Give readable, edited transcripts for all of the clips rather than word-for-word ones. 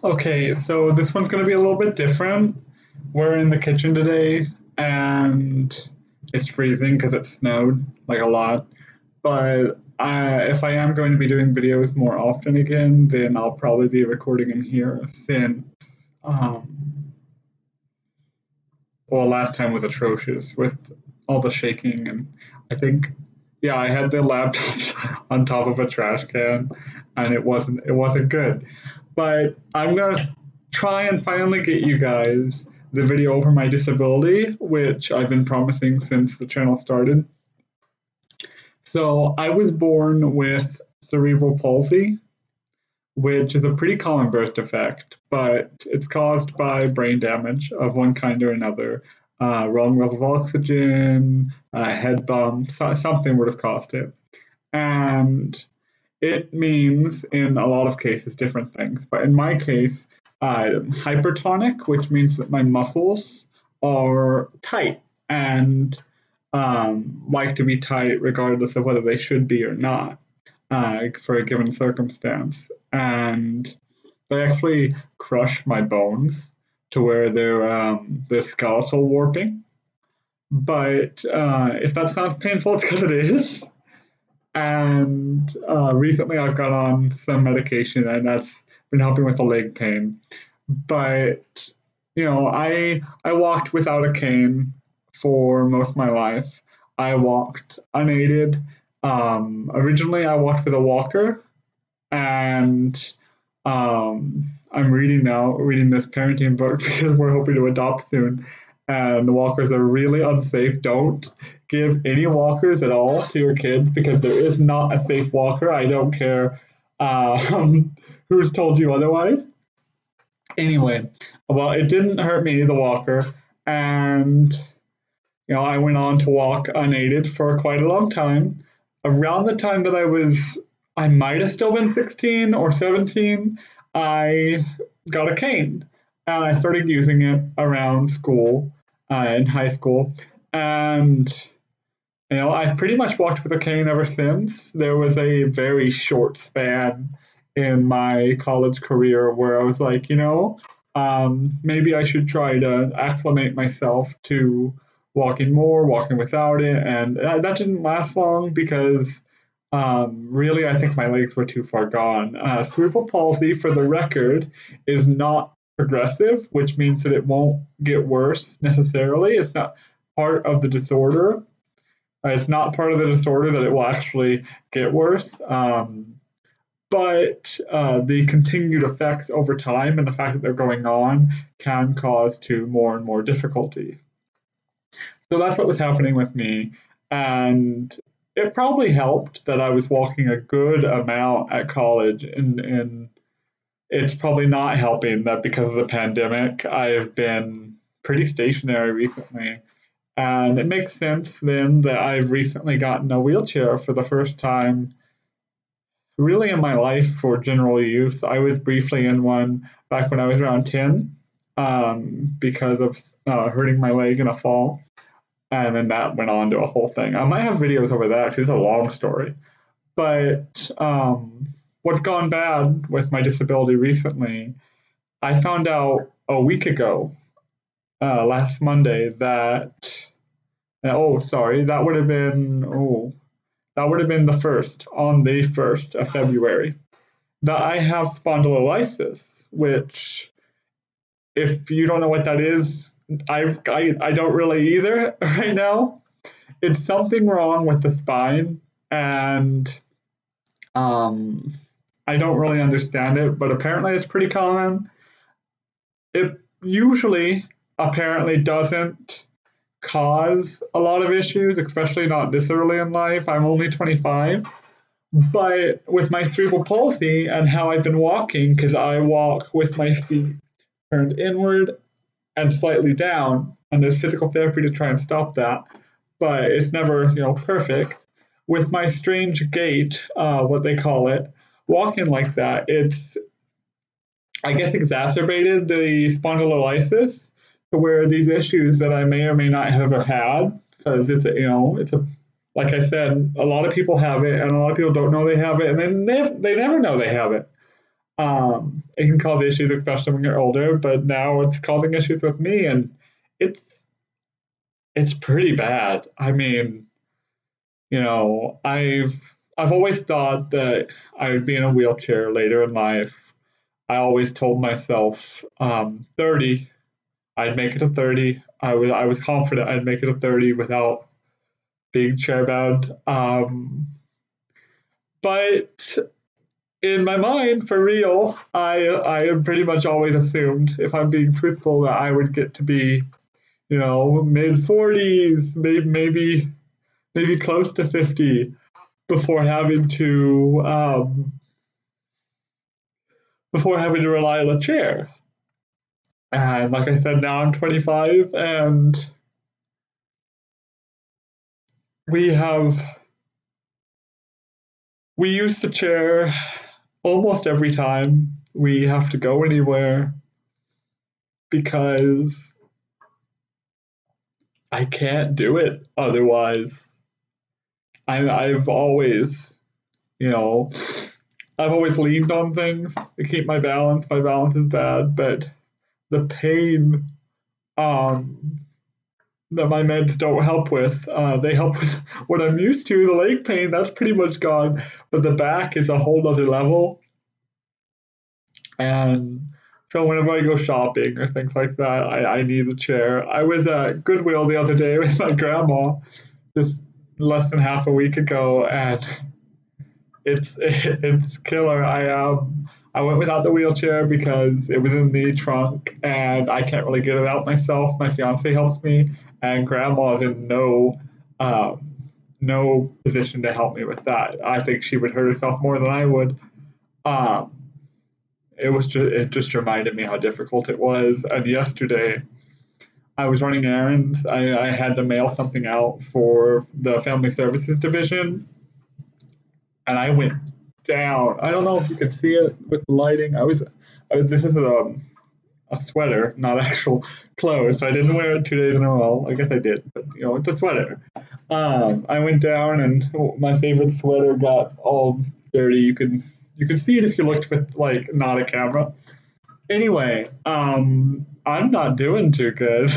Okay, so this one's going to be a little bit different. We're in the kitchen today and it's freezing because it snowed like a lot. But if I am going to be doing videos more often again, then I'll probably be recording them here since, um, well, last time was atrocious with all the shaking. And I think, yeah, I had the laptop on top of a trash can and it wasn't good. But I'm gonna try and finally get you guys the video over my disability, which I've been promising since the channel started. So I was born with cerebral palsy, which is a pretty common birth defect, but it's caused by brain damage of one kind or another. Wrong level of oxygen, head bump, something would have caused it. And it means in a lot of cases different things, but in my case, hypertonic, which means that my muscles are tight and like to be tight regardless of whether they should be or not for a given circumstance. And they actually crush my bones to where they're skeletal warping. But if that sounds painful, it's because it is. And recently I've got on some medication and that's been helping with the leg pain. But I walked without a cane for most of my life. I walked unaided. Originally, I walked with a walker, and I'm reading this parenting book because we're hoping to adopt soon. And the walkers are really unsafe. Don't give any walkers at all to your kids because there is not a safe walker. I don't care who's told you otherwise. Anyway, well, it didn't hurt me, the walker, and I went on to walk unaided for quite a long time. Around the time that I might have still been 16 or 17, I got a cane. And I started using it around school, in high school. And, I've pretty much walked with a cane ever since. There was a very short span in my college career where I was like, maybe I should try to acclimate myself to walking more, walking without it. And that didn't last long because really I think my legs were too far gone. Cerebral palsy, for the record, is not progressive, which means that it won't get worse necessarily. It's not part of the disorder. It's not part of the disorder that it will actually get worse. But the continued effects over time and the fact that they're going on can cause to more and more difficulty. So that's what was happening with me. And it probably helped that I was walking a good amount at college. And it's probably not helping that because of the pandemic, I've been pretty stationary recently. And it makes sense then that I've recently gotten a wheelchair for the first time really in my life for general use. I was briefly in one back when I was around 10 because of hurting my leg in a fall. And then that went on to a whole thing. I might have videos over that because it's a long story. But what's gone bad with my disability recently, I found out a week ago, last Monday, that, oh, sorry, that would have been on the 1st of February, that I have spondylolysis, which, if you don't know what that is, I don't really either right now. It's something wrong with the spine, and um, I don't really understand it, but apparently it's pretty common. It usually apparently doesn't cause a lot of issues, especially not this early in life. I'm only 25. But with my cerebral palsy and how I've been walking, because I walk with my feet turned inward and slightly down, and there's physical therapy to try and stop that, but it's never, perfect. With my strange gait, what they call it, walking like that, it's, I guess, exacerbated the spondylolysis to where these issues that I may or may not have ever had, because like I said, a lot of people have it, and a lot of people don't know they have it, and then they never know they have it. It can cause issues, especially when you're older, but now it's causing issues with me, and it's it's pretty bad. I mean, I've always thought that I would be in a wheelchair later in life. I always told myself 30, I'd make it to 30. I was confident I'd make it to 30 without being chairbound. But in my mind, for real, I pretty much always assumed, if I'm being truthful, that I would get to be, mid 40s, maybe close to 50 before having to rely on a chair. And like I said, now I'm 25, and we have we use the chair almost every time we have to go anywhere because I can't do it otherwise. I've always, you know, I've always leaned on things to keep my balance. My balance is bad, but the pain um, that my meds don't help with, they help with what I'm used to. The leg pain, that's pretty much gone, but the back is a whole other level. And so whenever I go shopping or things like that, I need a chair. I was at Goodwill the other day with my grandma, just less than half a week ago, and it's killer. I went without the wheelchair because it was in the trunk and I can't really get it out myself. My fiance helps me, and grandma's in no position to help me with that. I think she would hurt herself more than I would. Um, it just reminded me how difficult it was. And yesterday I was running errands. I had to mail something out for the family services division, and I went down. I don't know if you can see it with the lighting. This is a sweater, not actual clothes. So I didn't wear it 2 days in a row. I guess I did, but it's a sweater. I went down, and my favorite sweater got all dirty. You could see it if you looked with like not a camera. Anyway, I'm not doing too good.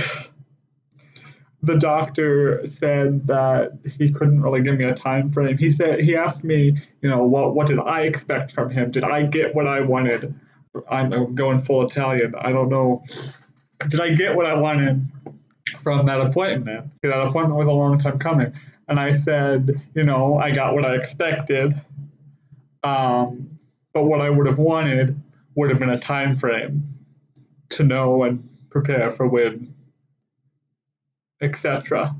The doctor said that he couldn't really give me a time frame. He asked me, what did I expect from him? Did I get what I wanted? I'm going full Italian. I don't know. Did I get what I wanted from that appointment? Because that appointment was a long time coming. And I said, I got what I expected. But what I would have wanted would have been a time frame to know and prepare for when, etc.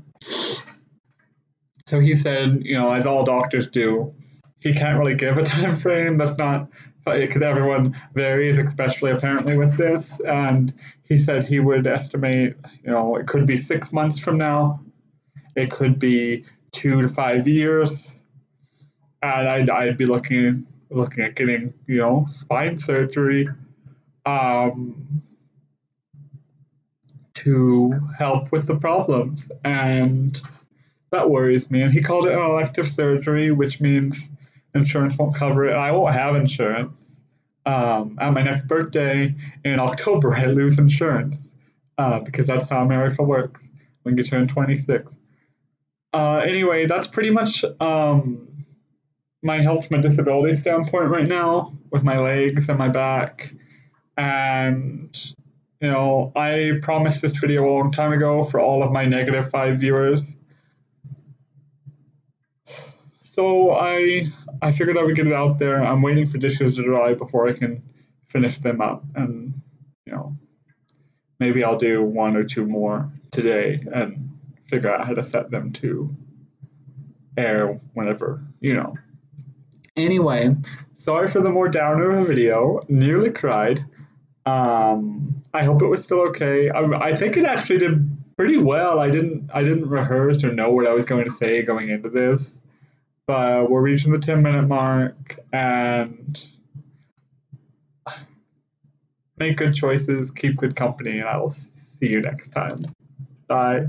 So he said, as all doctors do, he can't really give a time frame. That's not because everyone varies, especially apparently with this. And he said he would estimate, it could be 6 months from now, it could be 2 to 5 years, and I'd be looking at getting, spine surgery um, to help with the problems. And that worries me. And he called it an elective surgery, which means insurance won't cover it. I won't have insurance. At my next birthday in October, I lose insurance because that's how America works when you turn 26. Anyway, that's pretty much my health from a disability standpoint right now with my legs and my back. And, I promised this video a long time ago for all of my -5 viewers. So I figured I would get it out there. I'm waiting for dishes to dry before I can finish them up, and you know maybe I'll do one or two more today and figure out how to set them to air whenever. Anyway, sorry for the more downer of a video. Nearly cried. I hope it was still okay. I think it actually did pretty well. I didn't rehearse or know what I was going to say going into this, but we're reaching the 10-minute mark, and make good choices, keep good company, and I will see you next time. Bye.